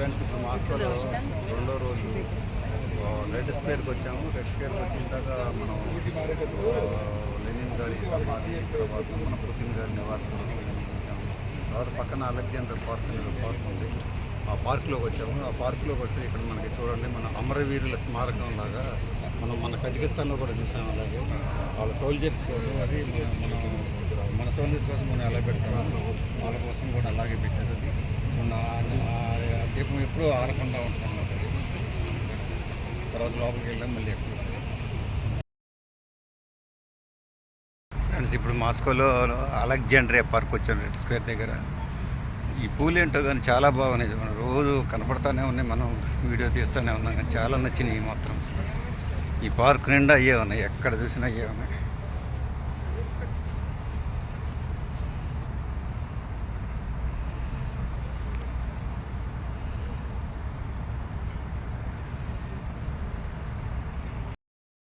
Friends ఇప్పుడు మాస్కోలో రెండో రోజు రెడ్ స్క్వేర్కి వచ్చాము. రెడ్ స్క్వేర్కి వచ్చిన తర్వాత మనం లెనిన్ గారి సమాధి, తర్వాత మన పుతిన్ గారి నివాసం వచ్చాము. తర్వాత పక్కన అలెగ్జాండర్ పార్క్ అనేది పార్క్ ఉంది. ఆ పార్క్లోకి వచ్చాము. ఆ పార్క్లోకి వస్తే ఇక్కడ మనకి చూడండి, మన అమరవీరుల స్మారకం లాగా మన కజకిస్తాన్లో కూడా చూసాము. అలాగే వాళ్ళ సోల్జర్స్ కోసం అది మన సోల్జర్స్ కోసం మనం ఎలా పెడతాము, వాళ్ళ కోసం కూడా అలాగే పెట్టారు. అది దీపం ఎప్పుడూ ఆరకుండా ఉంటుంది అన్నమాట. తర్వాత లోపలికి వెళ్ళాం, మళ్ళీ ఎక్స్ప్లోర్ చేయాలి. ఫ్రెండ్స్ ఇప్పుడు మాస్కోలో అలెగ్జాండ్రియా పార్క్ వచ్చాను, రెడ్ స్క్వేర్ దగ్గర. ఈ పూలు ఏంటో కానీ చాలా బాగున్నాయి. మనం రోజు కనపడతానే ఉన్నాయి, మనం వీడియో తీస్తూనే ఉన్నాం, కానీ చాలా నచ్చినాయి మాత్రం. ఈ పార్క్ నిండా అయ్యే ఉన్నాయి, ఎక్కడ చూసినా అయ్యే ఉన్నాయి.